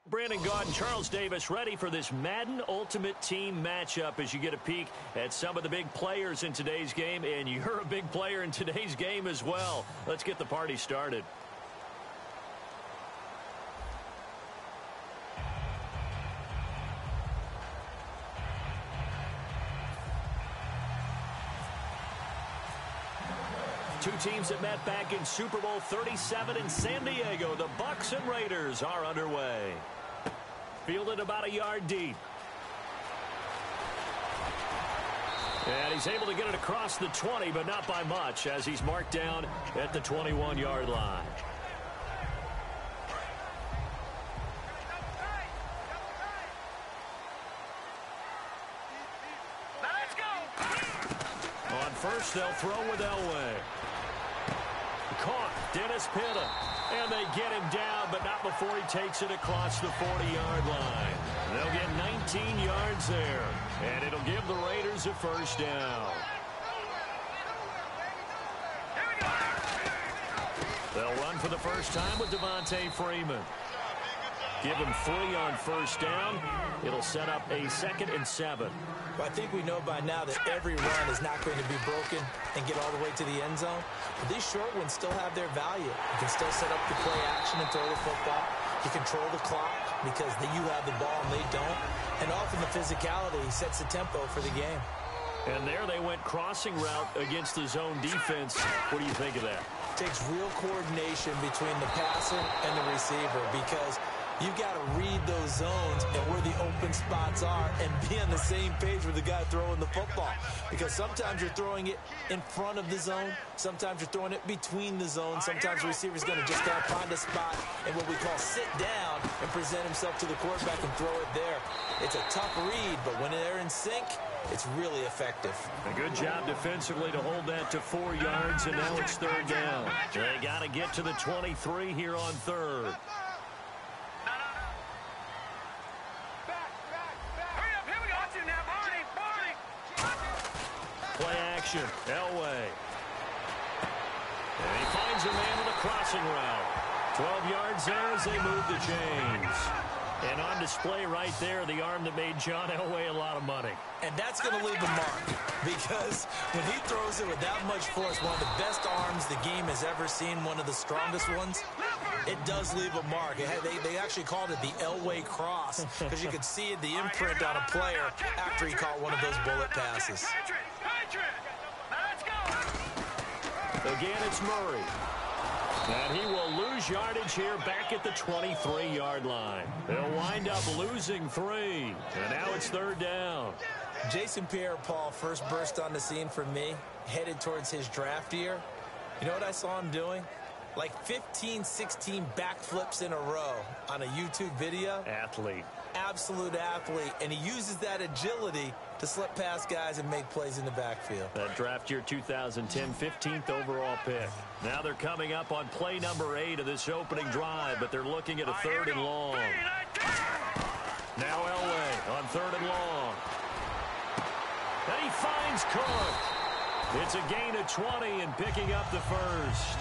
Brandon Gaudin, Charles Davis ready for this Madden Ultimate Team matchup as you get a peek at some of the big players in today's game, and you're a big player in today's game as well. Let's get the party started. Two teams that met back in Super Bowl 37 in San Diego. The Bucs and Raiders are underway. Fielded about a yard deep. And he's able to get it across the 20, but not by much, as he's marked down at the 21-yard line. On first, they'll throw with Elway. Caught, Dennis Pitta. And they get him down, but not before he takes it across the 40-yard line. They'll get 19 yards there, and it'll give the Raiders a first down. They'll run for the first time with Devontae Freeman. Give him 3 on first down. It'll set up a 2nd and 7. Well, I think we know by now that every run is not going to be broken and get all the way to the end zone. But these short ones still have their value. You can still set up the play action and throw the football. You control the clock because you have the ball and they don't. And often the physicality sets the tempo for the game. And there they went crossing route against the zone defense. What do you think of that? It takes real coordination between the passer and the receiver because you've got to read those zones and where the open spots are and be on the same page with the guy throwing the football. Because sometimes you're throwing it in front of the zone. Sometimes you're throwing it between the zones. Sometimes the receiver's going to just find a spot and what we call sit down and present himself to the quarterback and throw it there. It's a tough read, but when they're in sync, it's really effective. A good job defensively to hold that to 4 yards, and now it's 3rd down. They got to get to the 23 here on 3rd. Play action, Elway. And he finds a man with a crossing route. 12 yards there as they move the chains. And on display right there, the arm that made John Elway a lot of money. And that's going to leave a mark because when he throws it with that much force, one of the best arms the game has ever seen, one of the strongest ones, it does leave a mark. They actually called it the Elway cross because you could see the imprint on a player after he caught one of those bullet passes. Again, it's Murray. And he will lose yardage here back at the 23-yard line. They'll wind up losing 3. And now it's 3rd down. Jason Pierre-Paul first burst on the scene for me, headed towards his draft year. You know what I saw him doing? Like 15, 16 backflips in a row on a YouTube video. Athlete. Absolute athlete. And he uses that agility to slip past guys and make plays in the backfield. That draft year 2010, 15th overall pick. Now they're coming up on play number 8 of this opening drive, but they're looking at a 3rd and long. Now Elway on 3rd and long. And he finds Cook. It's a gain of 20 and picking up the first.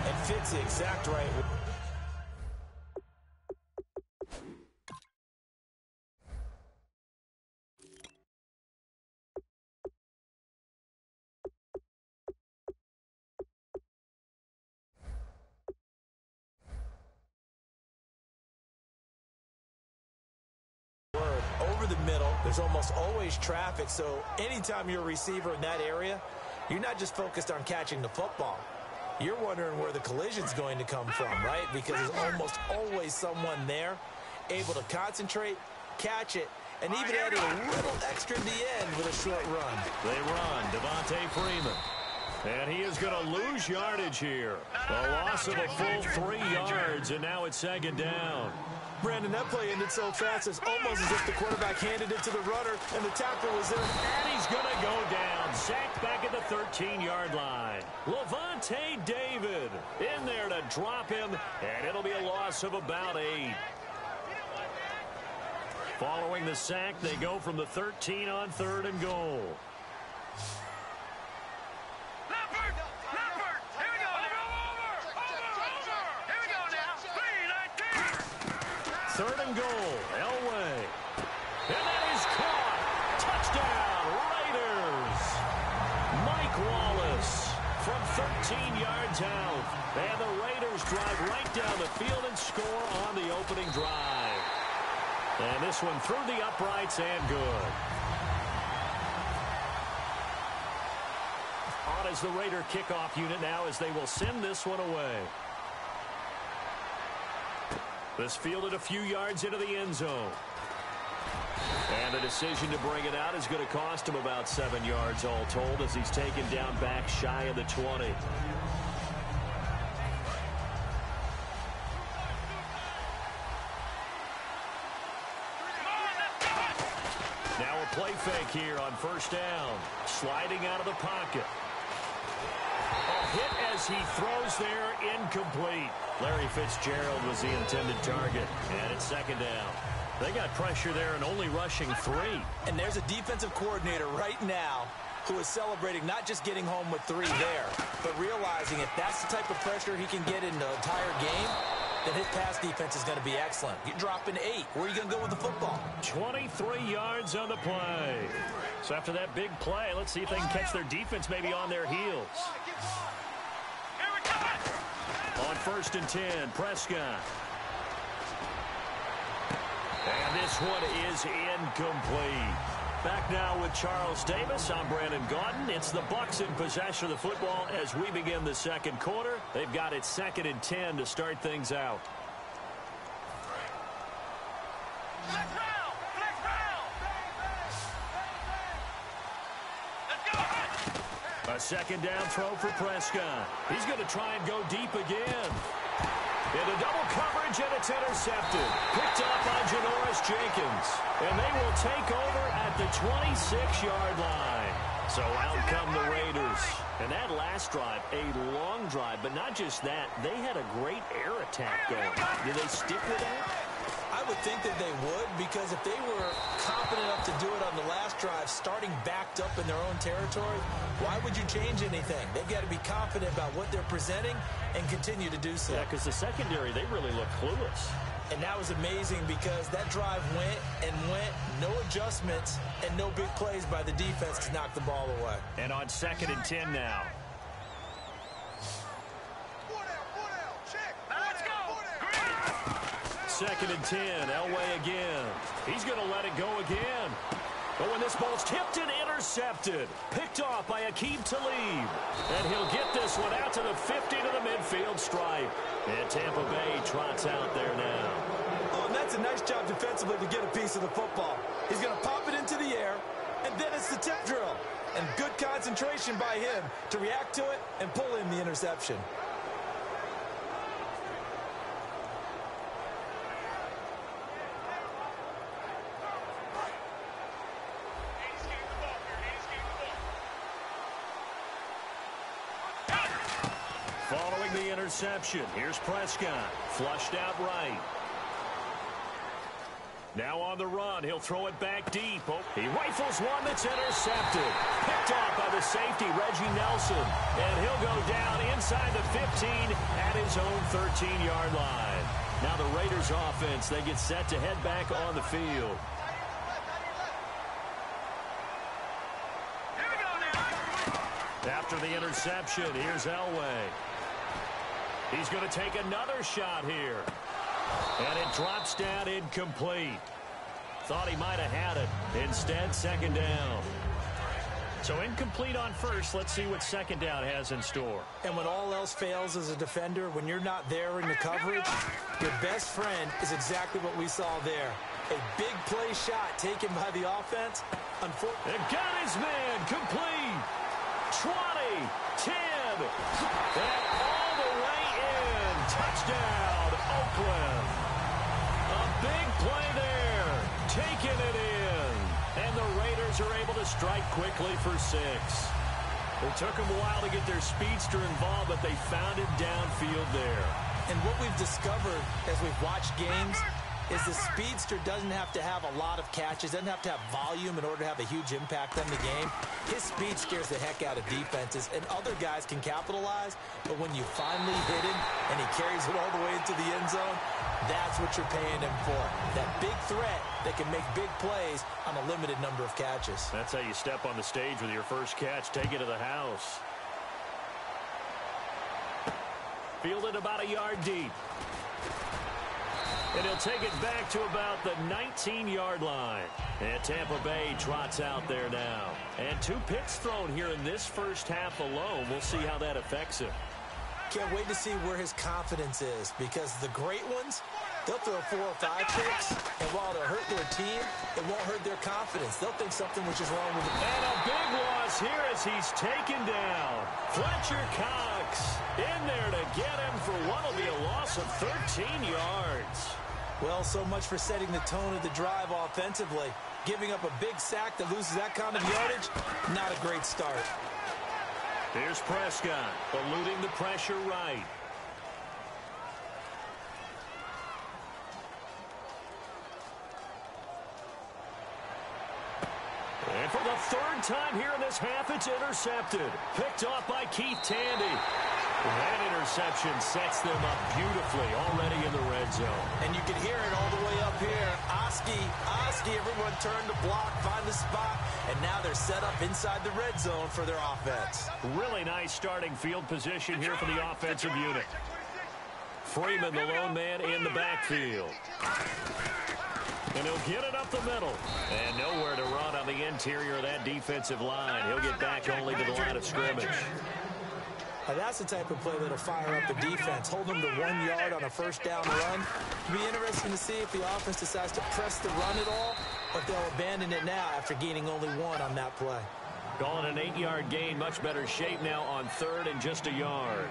And fits the exact right way. Over the middle, there's almost always traffic, so anytime you're a receiver in that area, you're not just focused on catching the football. You're wondering where the collision's going to come from, right? Because there's almost always someone there able to concentrate, catch it, and even added a little extra at the end with a short run. They run, Devontae Freeman. And he is going to lose yardage here. A loss of a full 3 yards, and now it's 2nd down. Brandon, that play ended so fast, it's almost as if the quarterback handed it to the runner and the tackle was there. And he's going to go down. sacked back at the 13-yard line. Levante David in there to drop him, and it'll be a loss of about 8. Following the sack, they go from the 13 on 3rd and goal. Third and goal, Elway. And that is caught. Touchdown, Raiders. Mike Wallace from 13 yards out. And the Raiders drive right down the field and score on the opening drive. And this one through the uprights and good. On as the Raider kickoff unit now as they will send this one away. This fielded a few yards into the end zone. And the decision to bring it out is going to cost him about 7 yards all told as he's taken down back shy of the 20. Now a play fake here on first down. Sliding out of the pocket. A hit as he throws there, incomplete. Larry Fitzgerald was the intended target, and it's second down. They got pressure there and only rushing 3. And there's a defensive coordinator right now who is celebrating not just getting home with 3 there, but realizing if that's the type of pressure he can get in the entire game, then his pass defense is going to be excellent. You're dropping 8. Where are you going to go with the football? 23 yards on the play. So after that big play, let's see if they can catch their defense maybe on their heels. On 1st and 10, Prescott. And this one is incomplete. Back now with Charles Davis. I'm Brandon Gaudin. It's the Bucs in possession of the football as we begin the second quarter. They've got it 2nd and 10 to start things out. A second down throw for Prescott. He's going to try and go deep again. Into double coverage, and it's intercepted. Picked up by Janoris Jenkins. And they will take over at the 26-yard line. So out come the Raiders. And that last drive, a long drive, but not just that. They had a great air attack going. Do they stick with that? I would think that they would, because if they were confident enough to do it on the last drive, starting backed up in their own territory, why would you change anything? They've got to be confident about what they're presenting and continue to do so. Yeah, because the secondary, they really look clueless. And that was amazing because that drive went and went, no adjustments and no big plays by the defense to knock the ball away. And on 2nd and 10 now. Second and 10, Elway again. He's going to let it go again. But when this ball's tipped and intercepted, picked off by Aqib Talib. And he'll get this one out to the 50 to the midfield stripe. And Tampa Bay trots out there now. Oh, and that's a nice job defensively to get a piece of the football. He's going to pop it into the air, and then it's the tip drill. And good concentration by him to react to it and pull in the interception. Following the interception, here's Prescott. Flushed out right. Now on the run, he'll throw it back deep. Oh, he rifles one that's intercepted. Picked off by the safety, Reggie Nelson. And he'll go down inside the 15 at his own 13-yard line. Now the Raiders offense, they get set to head back on the field. After the interception, here's Elway. He's going to take another shot here. And it drops down incomplete. Thought he might have had it. Instead, second down. So incomplete on first. Let's see what second down has in store. And when all else fails as a defender, when you're not there in the coverage, your best friend is exactly what we saw there. A big play shot taken by the offense. It got his man complete. 20, 10, and all the way in. Touchdown, Oakland. A big play there, taking it in. And the Raiders are able to strike quickly for 6. It took them a while to get their speedster involved, but they found it downfield there. And what we've discovered as we've watched games is the speedster doesn't have to have a lot of catches, doesn't have to have volume in order to have a huge impact on the game. His speed scares the heck out of defenses, and other guys can capitalize, but when you finally hit him and he carries it all the way into the end zone, that's what you're paying him for. That big threat that can make big plays on a limited number of catches. That's how you step on the stage with your first catch. Take it to the house. Fielded about a yard deep. And he'll take it back to about the 19-yard line. And Tampa Bay trots out there now. And 2 picks thrown here in this first half alone. We'll see how that affects him. Can't wait to see where his confidence is, because the great ones, they'll throw 4 or 5 picks, and while they'll hurt their team, it won't hurt their confidence. They'll think something was just wrong with them. And a big loss here as he's taken down. Fletcher Cox in there to get him for what will be a loss of 13 yards. Well, so much for setting the tone of the drive offensively. Giving up a big sack that loses that kind of yardage, not a great start. Here's Prescott, eluding the pressure right. And for the 3rd time here in this half, it's intercepted. Picked off by Keith Tandy. That interception sets them up beautifully already in the red zone. And you can hear it all the way up here. Oski, everyone turned to block, find the spot, and now they're set up inside the red zone for their offense. Really nice starting field position here for the offensive unit. Freeman, the lone man, in the backfield. And he'll get it up the middle. And nowhere to run on the interior of that defensive line. He'll get back only to the line of scrimmage. Now that's the type of play that'll fire up the defense. Hold them to 1 yard on a first down run. It'll be interesting to see if the offense decides to press the run at all, or if they'll abandon it now after gaining only 1 on that play. Calling an 8-yard gain, much better shape now on 3rd and just a yard.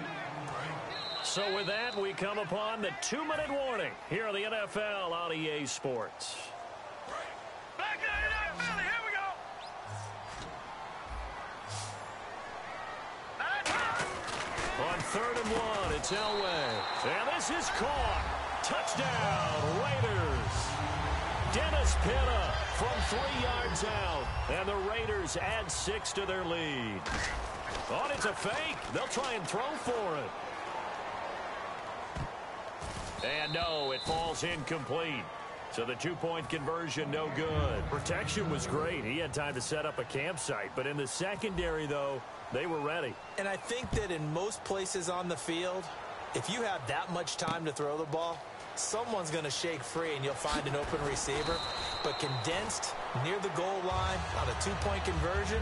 So with that, we come upon the 2-minute warning here on the NFL on EA Sports. Back in the NFL, here we go. On 3rd and 1, it's Elway. And this is caught. Touchdown, Raiders. Dennis Pitta from 3 yards out. And the Raiders add 6 to their lead. Oh, it's a fake. They'll try and throw for it. And no, it falls incomplete. So the 2-point conversion, no good. Protection was great. He had time to set up a campsite. But in the secondary, though, they were ready. And I think that in most places on the field, if you have that much time to throw the ball, someone's going to shake free and you'll find an open receiver. But condensed near the goal line on a 2-point conversion,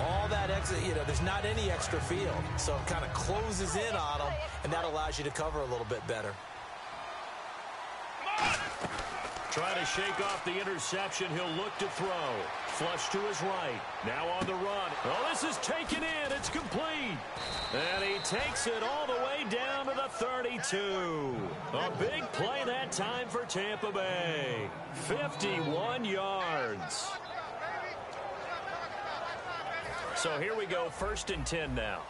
all that extra, there's not any extra field. So it kind of closes in on them, and that allows you to cover a little bit better. Trying to shake off the interception. He'll look to throw. Flush to his right. Now on the run. Oh, this is taken in. It's complete. And he takes it all the way down to the 32. A big play that time for Tampa Bay. 51 yards. So here we go, 1st and 10 now.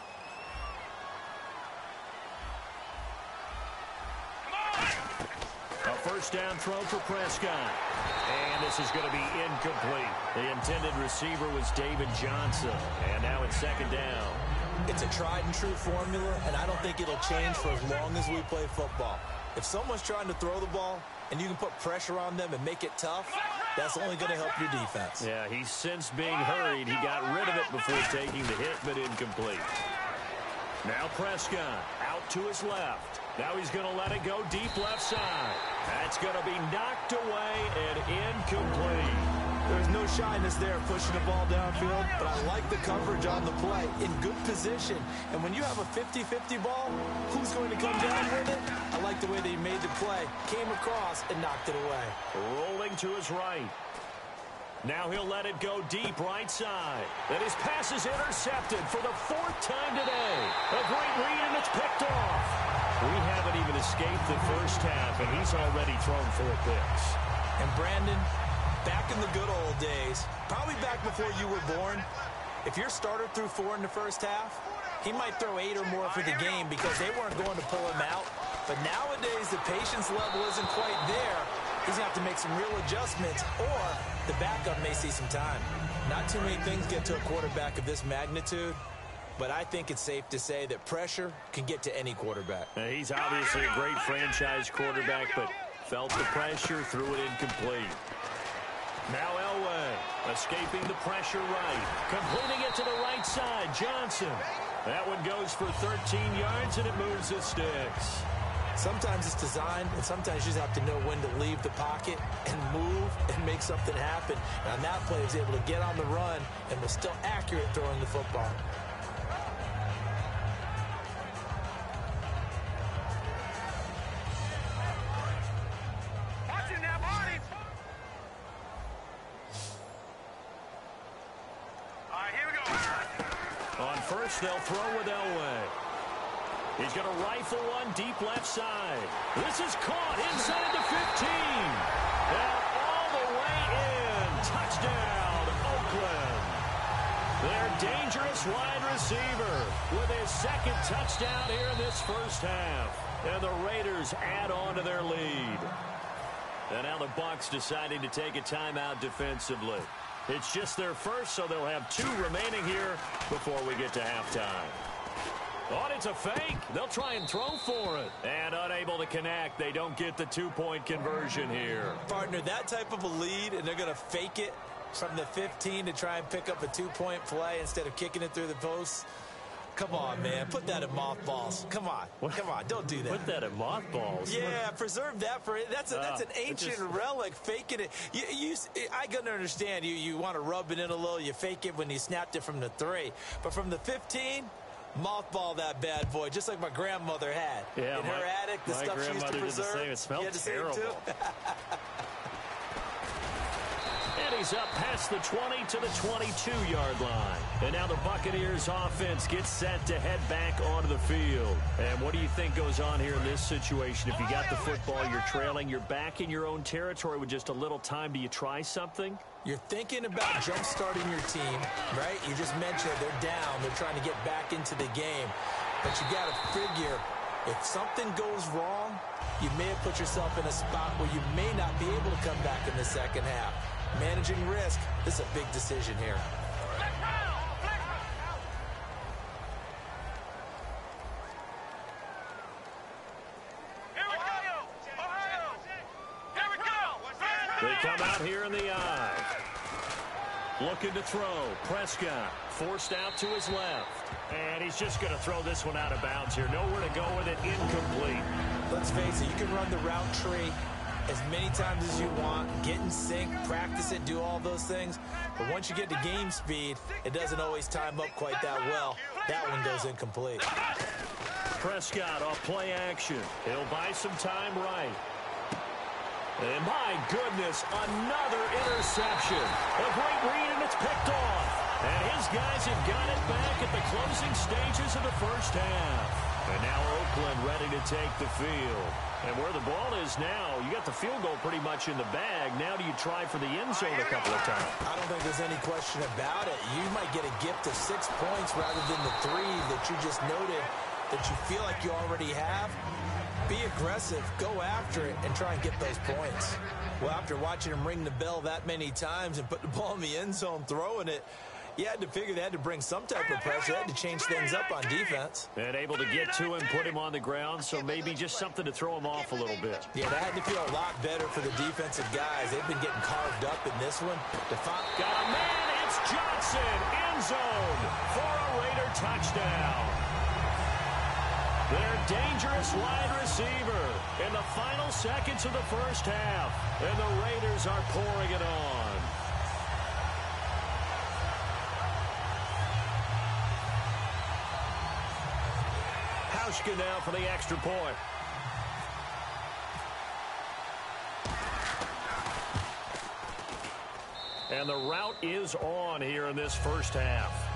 A first down throw for Prescott. And this is going to be incomplete. The intended receiver was David Johnson. And now it's 2nd down. It's a tried and true formula, and I don't think it'll change for as long as we play football. If someone's trying to throw the ball and you can put pressure on them and make it tough, that's only going to help your defense. Yeah, he's since being hurried. He got rid of it before taking the hit, but incomplete. Now Prescott out to his left. Now he's going to let it go deep left side. That's going to be knocked away and incomplete. There's no shyness there pushing the ball downfield, but I like the coverage on the play. In good position. And when you have a 50-50 ball, who's going to come down with it? I like the way that he made the play. Came across and knocked it away. Rolling to his right. Now he'll let it go deep right side. And his pass is intercepted for the 4th time today. A great read, and it's picked off. We haven't even escaped the first half, and he's already thrown 4 picks. And Brandon, back in the good old days, probably back before you were born, if your starter threw 4 in the first half, he might throw 8 or more for the game because they weren't going to pull him out. But nowadays, the patience level isn't quite there. He's going to have to make some real adjustments, or the backup may see some time. Not too many things get to a quarterback of this magnitude, but I think it's safe to say that pressure can get to any quarterback. He's obviously a great franchise quarterback, but felt the pressure, threw it incomplete. Now Elway, escaping the pressure right. Completing it to the right side, Johnson. That one goes for 13 yards, and it moves the sticks. Sometimes it's designed, and sometimes you just have to know when to leave the pocket and move and make something happen. And on that play, he was able to get on the run and was still accurate throwing the football. Watching that body. All right, here we go. On first, they'll throw with Elway. He's going to rifle one deep left side. This is caught inside the 15. And all the way in. Touchdown, Oakland. Their dangerous wide receiver with his second touchdown here in this first half. And the Raiders add on to their lead. And now the Bucs deciding to take a timeout defensively. It's just their first, so they'll have 2 remaining here before we get to halftime. Oh, it's a fake. They'll try and throw for it. And unable to connect. They don't get the 2-point conversion here. Partner, that type of a lead, and they're going to fake it from the 15 to try and pick up a 2-point play instead of kicking it through the posts. Come on, man. Put that in mothballs. Come on. What? Come on. Don't do that. Put that in mothballs. Yeah, preserve that for it. That's an ancient relic, faking it. I can understand you want to rub it in a little. You fake it when you snapped it from the 3. But from the 15, mothball that bad boy, just like my grandmother had. Yeah, in her attic, the stuff she used to preserve. Did the same. It smelled terrible. And he's up past the 20 to the 22-yard line. And now the Buccaneers offense gets set to head back onto the field. And what do you think goes on here in this situation? If you got the football, you're trailing, you're back in your own territory with just a little time. Do you try something? You're thinking about jump-starting your team, right? You just mentioned they're down. They're trying to get back into the game. But you got to figure, if something goes wrong, you may have put yourself in a spot where you may not be able to come back in the second half. Managing risk, this is a big decision here. They come out here in the eye. Looking to throw. Prescott forced out to his left. And he's just going to throw this one out of bounds here. Nowhere to go with it. Incomplete. Let's face it, you can run the route tree as many times as you want, get in sync, practice it, do all those things. But once you get to game speed, it doesn't always time up quite that well. That one goes incomplete. Prescott off play action. He'll buy some time right. And my goodness, another interception. A great read, and it's picked off. And his guys have got it back at the closing stages of the first half. And now Oakland ready to take the field. And where the ball is now, you got the field goal pretty much in the bag. Now do you try for the end zone a couple of times? I don't think there's any question about it. You might get a gift of 6 points rather than the 3 that you just noted that you feel like you already have. Be aggressive, go after it, and try and get those points. Well, after watching him ring the bell that many times and put the ball in the end zone throwing it, you had to figure they had to bring some type of pressure. They had to change things up on defense. And able to get to him, put him on the ground, so maybe just something to throw him off a little bit. Yeah, that had to feel a lot better for the defensive guys. They've been getting carved up in this one. Got a man, it's Johnson, end zone for a Raider touchdown. Their dangerous wide receiver in the final seconds of the first half. And the Raiders are pouring it on. Hauschka now for the extra point. And the route is on here in this first half.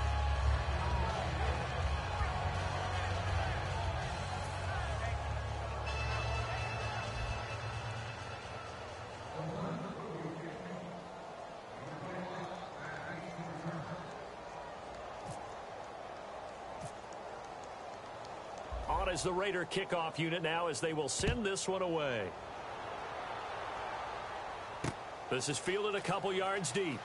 on as the Raider kickoff unit now as they will send this one away. This is fielded a couple yards deep.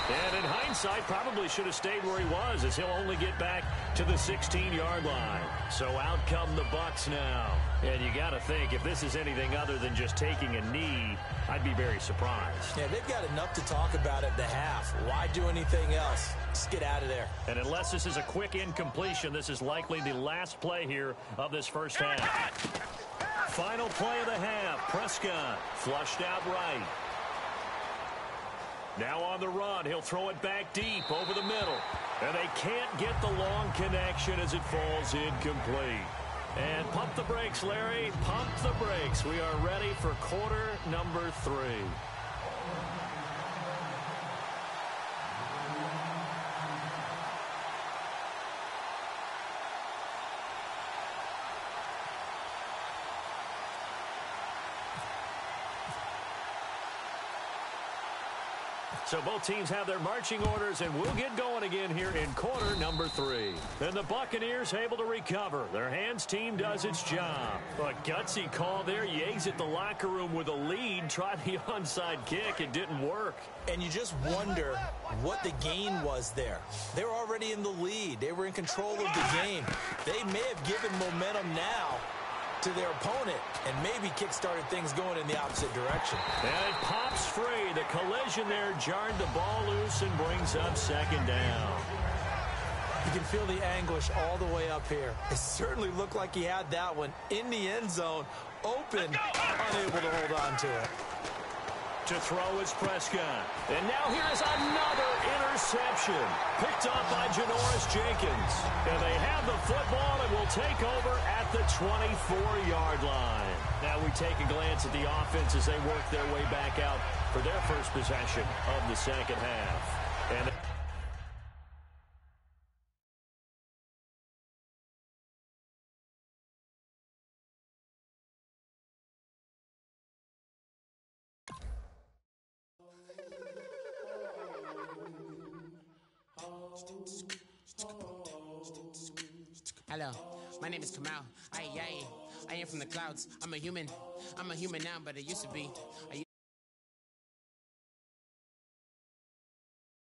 And in hindsight, probably should have stayed where he was, as he'll only get back to the 16-yard line. So out come the Bucs now. And you got to think, if this is anything other than just taking a knee, I'd be very surprised. Yeah, they've got enough to talk about at the half. Why do anything else? Just get out of there. And unless this is a quick incompletion, this is likely the last play here of this first half. Final play of the half. Prescott flushed out right. Now on the run, he'll throw it back deep over the middle. And they can't get the long connection as it falls incomplete. And pump the brakes, Larry. Pump the brakes. We are ready for quarter number 3. So both teams have their marching orders, and we'll get going again here in quarter number 3. And the Buccaneers able to recover. Their hands team does its job. A gutsy call there. You exit the locker room with a lead. Tried the onside kick. It didn't work. And you just wonder what the gain was there. They were already in the lead. They were in control of the game. They may have given momentum now to their opponent and maybe kick-started things going in the opposite direction. And it pops free. The collision there jarred the ball loose and brings up second down. You can feel the anguish all the way up here. It certainly looked like he had that one in the end zone, open, unable to hold on to it. To throw is Prescott. And now here's another interception. Picked up by Janoris Jenkins. And they have the football and will take over at the 24-yard line. Now we take a glance at the offense as they work their way back out for their first possession of the second half. And Hello, my name is Kamal. I am from the clouds. I'm a human now, but I used to be.